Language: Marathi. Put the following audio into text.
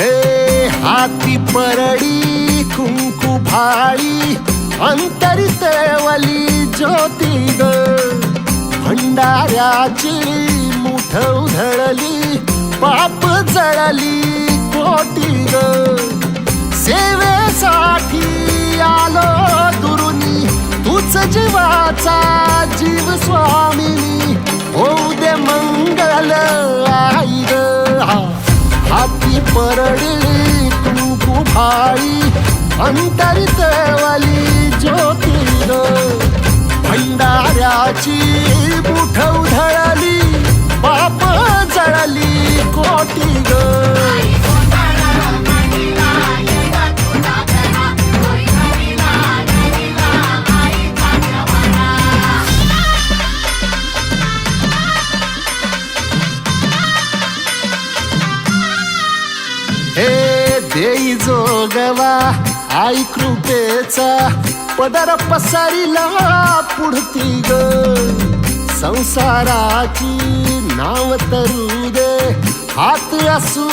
हे हाती परडी कुंकू भाळी अंतरी तेवली ज्योती ग भंडाऱ्याची मुठ उधळली पाप जळली कोटी ग सेवेसाठी आलो दुरुनी तूच जीवाचा जीव स्वामिनी होऊ दे मंगल आई ग हाती परडी कुंकू भाळी अंतरी तेवली ज्योती ग भंडाऱ्याची मुठ उधळली पाप जळली कोटी ग हे देई जोगवा आई कृपेचा पदर पसरिला पुढती ग संसाराची नाव तरू दे हात असू